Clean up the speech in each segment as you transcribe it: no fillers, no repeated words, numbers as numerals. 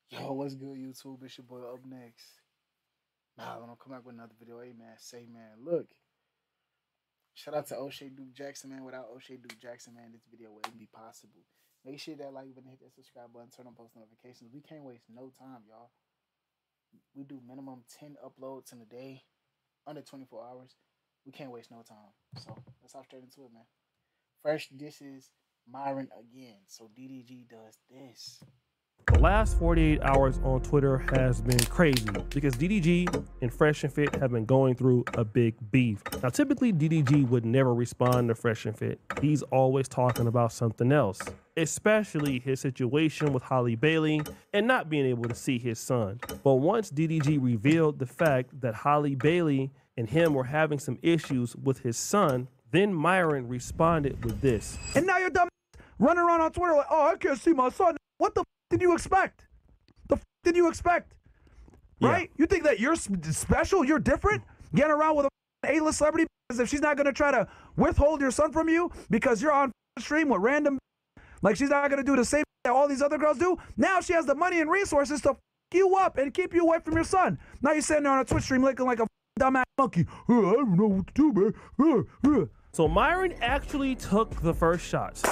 Yo, what's good, YouTube? It's your boy Up Next. Nah, when I come back with another video, hey man, look. Shout out to O'Shea Duke Jackson, man. Without O'Shea Duke Jackson, man, this video wouldn't be possible. Make sure that like button, hit that subscribe button, turn on post notifications. We can't waste no time, y'all. We do minimum 10 uploads in a day, under 24 hours. We can't waste no time. So let's hop straight into it, man. First, this is Myron again. So DDG does this. The last 48 hours on Twitter has been crazy because DDG and Fresh and Fit have been going through a big beef. Now, typically DDG would never respond to Fresh and Fit. He's always talking about something else, especially his situation with Holly Bailey and not being able to see his son. But once DDG revealed the fact that Holly Bailey and him were having some issues with his son, then Myron responded with this. And now you're dumb running around on Twitter like, oh, I can't see my son. What the did you expect? The did you expect? Right? Yeah. You think that you're special? You're different? Getting around with a A-list celebrity as if she's not going to try to withhold your son from you because you're on stream with random, like she's not going to do the same that all these other girls do? Now she has the money and resources to you up and keep you away from your son. Now you're sitting there on a Twitch stream looking like a dumbass monkey. Oh, I don't know what to do, man. So Myron actually took the first shots.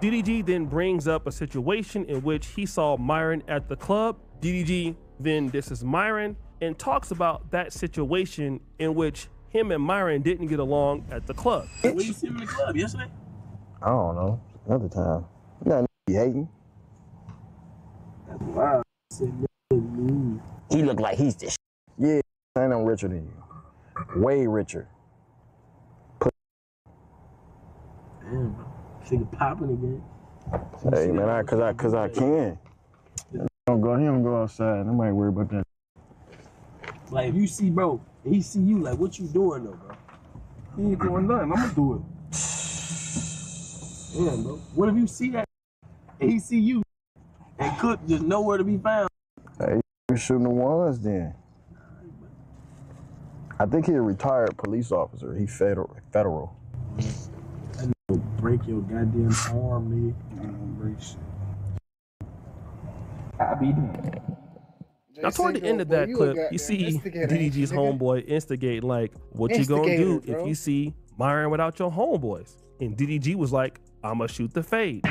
DDG then brings up a situation in which he saw Myron at the club. DDG then disses Myron and talks about that situation in which him and Myron didn't get along at the club. Where you see him in the club yesterday? I don't know. Another time. You got be hating. That's wild. He look like he's the shit. Yeah, and I'm richer than you. Way richer. Damn, bro. Nigga popping again. Hey man, cause I can. He don't go outside. Nobody worry about that. Like if you see bro, and he see you, like what you doing though, bro? He ain't doing nothing. I'm gonna do it. Damn, bro. What if you see that and he see you and Cook just nowhere to be found? Hey, you shooting the ones then. I think he a retired police officer. He federal. Break your goddamn arm, nigga. I don't break shit. I be dead. Now, toward the end of that clip, you see DDG's homeboy instigate like, what you gonna do if you see Myron without your homeboys? And DDG was like, I'ma shoot the fade.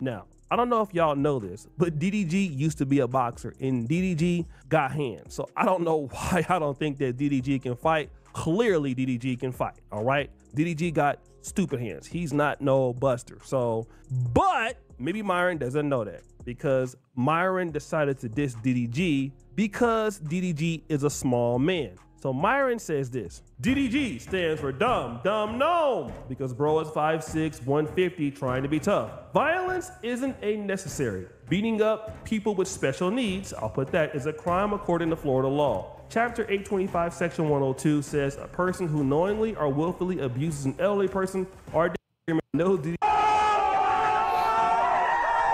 Now, I don't know if y'all know this, but DDG used to be a boxer and DDG got hands. So I don't know why I don't think that DDG can fight. Clearly DDG can fight, all right? DDG got stupid hands. He's not no buster. So, but maybe Myron doesn't know that because Myron decided to diss DDG because DDG is a small man. So Myron says this, DDG stands for dumb gnome because bro is 5'6", 150 trying to be tough. Violence isn't a necessary. Beating up people with special needs, I'll put that, is a crime according to Florida law. Chapter 825, section 102 says a person who knowingly or willfully abuses an elderly person or no DDG.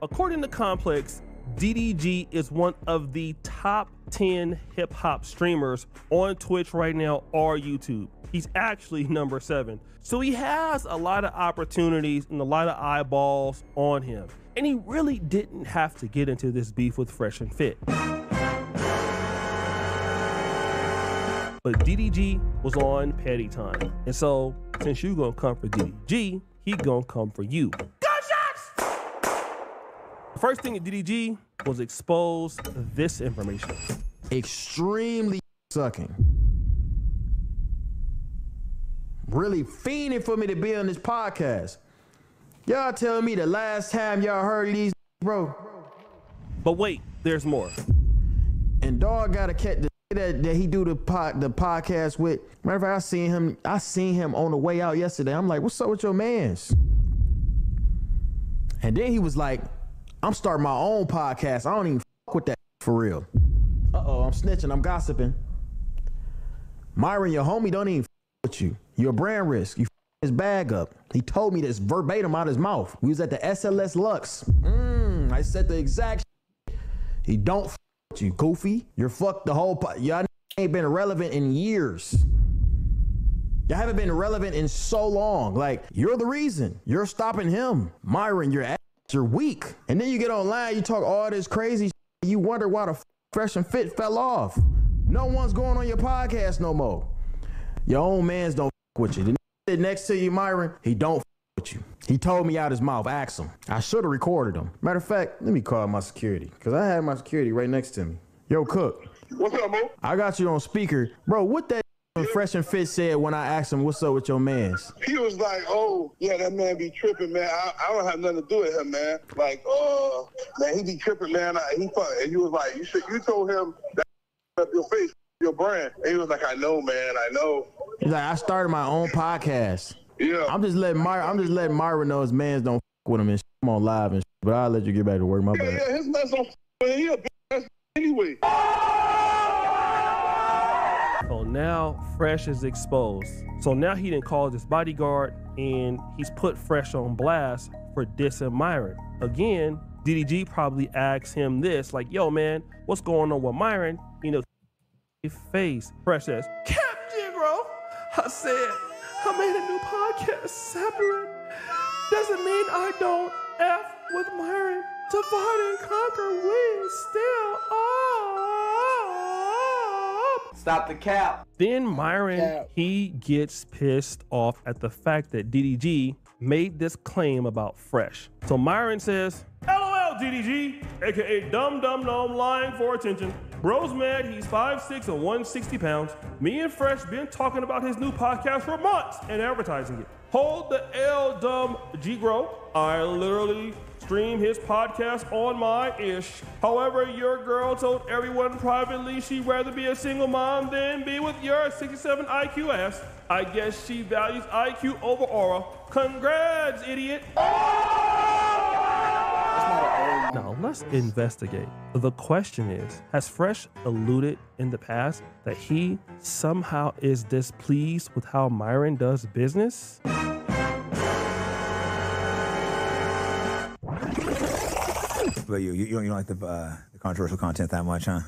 According to Complex, DDG is one of the top 10 hip hop streamers on Twitch right now or YouTube. He's actually number 7. So he has a lot of opportunities and a lot of eyeballs on him. And he really didn't have to get into this beef with Fresh and Fit. But DDG was on petty time. And so since you gonna come for DDG, he gonna come for you. Gunshots! The first thing at DDG was expose this information. Extremely sucking. Really fiending for me to be on this podcast. Y'all telling me the last time y'all heard these, bro. But wait, there's more. And dog gotta catch the that he do the podcast with. Matter of fact, I seen him on the way out yesterday. I'm like, what's up with your mans? And then he was like, I'm starting my own podcast. I don't even fuck with that for real. Uh-oh, I'm snitching, I'm gossiping. Myron, your homie don't even fuck with you. You're a brand risk. You his bag up. He told me this verbatim out his mouth. We was at the SLS Lux. I said the exact shit. He don't fuck with you, goofy. You're fucked the whole y'all ain't been relevant in years. Y'all haven't been relevant in so long. Like, you're the reason. You're stopping him. Myron, you're ass you're weak. And then you get online, you talk all this crazy shit, you wonder why the Fresh and Fit fell off. No one's going on your podcast no more. Your own mans don't with you. The nigga next to you, Myron, he don't with you. He told me out his mouth, ask him. I should have recorded him. Matter of fact, let me call my security, because I had my security right next to me. Yo, Cook. What's up, Mo? I got you on speaker. Bro, what that Fresh and Fit said when I asked him what's up with your mans? He was like, oh, yeah, that man be tripping, man. I don't have nothing to do with him, man. Like, man, he be tripping, man. And you was like, you told him that up your face, your brand. And he was like, I know, man, I know. He's like, I started my own podcast. Yeah. I'm just letting Myron know his mans don't with him and shit. I'm on live and shit, but I'll let you get back to work. My bad. Yeah, his man's don't with him. He a big ass anyway. So now Fresh is exposed. So now he didn't call his bodyguard and he's put Fresh on blast for dissing Myron. Again, DDG probably asked him this, like, yo, man, what's going on with Myron? You know, face. Fresh says, Captain, bro, I said, I made a new podcast separate. Doesn't mean I don't F with Myron. Divide and conquer, we still up. Stop the cap. Then Myron, he gets pissed off at the fact that DDG made this claim about Fresh. So Myron says, LOL DDG, aka dumb gnome lying for attention. Bro's mad, he's 5'6" and 160 pounds. Me and Fresh been talking about his new podcast for months and advertising it. Hold the L, dumb G-Gro. I literally stream his podcast on my ish. However, your girl told everyone privately she'd rather be a single mom than be with your 67 IQ ass. I guess she values IQ over aura. Congrats, idiot. Now let's investigate. The question is, has Fresh alluded in the past that he somehow is displeased with how Myron does business? But you don't like the controversial content that much, huh?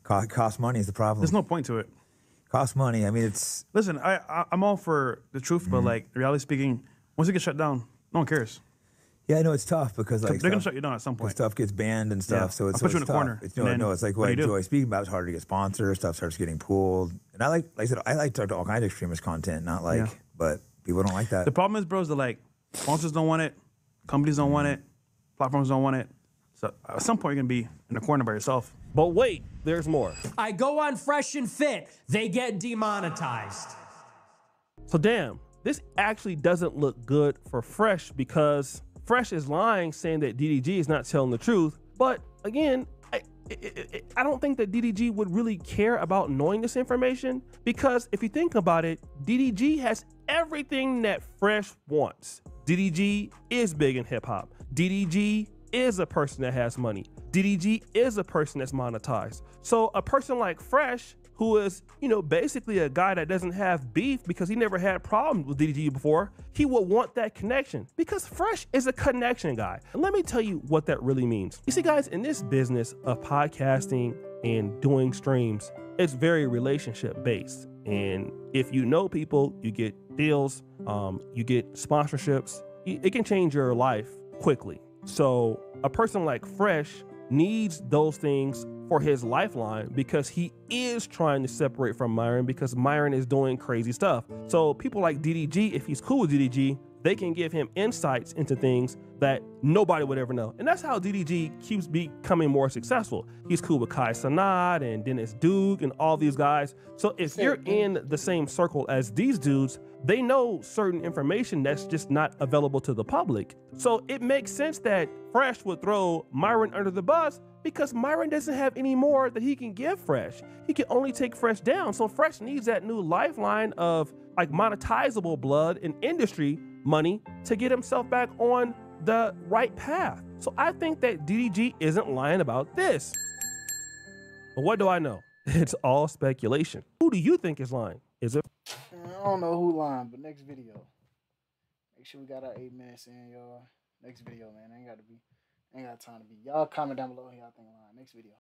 Cost money is the problem. There's no point to it. Cost money. I mean, it's. Listen, I'm all for the truth, but like, reality speaking, once it gets shut down, no one cares. Yeah, I know it's tough because like they're gonna shut you down at some point. Stuff gets banned and stuff, so it's I'll put you in a tough. corner. It's like what I enjoy speaking about. It's harder to get sponsors. Stuff starts getting pulled, and like I said, I like to talk to all kinds of extremist content, not like, but people don't like that. The problem is, bro, is that like sponsors don't want it, companies don't want it, platforms don't want it. So at some point, you're gonna be in a corner by yourself. But wait, there's more. I go on Fresh and Fit, they get demonetized. So damn, this actually doesn't look good for Fresh because Fresh is lying, saying that DDG is not telling the truth. But again, I don't think that DDG would really care about knowing this information, because if you think about it, DDG has everything that Fresh wants. DDG is big in hip hop. DDG is a person that has money. DDG is a person that's monetized. So a person like Fresh, who is, you know, basically a guy that doesn't have beef because he never had problems with DDG before, he will want that connection because Fresh is a connection guy. And let me tell you what that really means. You see, guys, in this business of podcasting and doing streams, it's very relationship based. And if you know people, you get deals, you get sponsorships. It can change your life quickly. So a person like Fresh needs those things for his lifeline because he is trying to separate from Myron because Myron is doing crazy stuff. So people like DDG, if he's cool with DDG, they can give him insights into things that nobody would ever know. And that's how DDG keeps becoming more successful. He's cool with Kai Sanat and Dennis Duke and all these guys. So if you're in the same circle as these dudes, they know certain information that's just not available to the public. So it makes sense that Fresh would throw Myron under the bus because Myron doesn't have any more that he can give Fresh. He can only take Fresh down. So Fresh needs that new lifeline of like monetizable blood and industry money to get himself back on the right path. So I think that DDG isn't lying about this. But what do I know? It's all speculation. Who do you think is lying? Is it? I don't know who lying, but next video. Make sure we got our 8 minutes in, y'all. Next video, man. Ain't got time to be. Y'all comment down below who y'all think lying. Next video.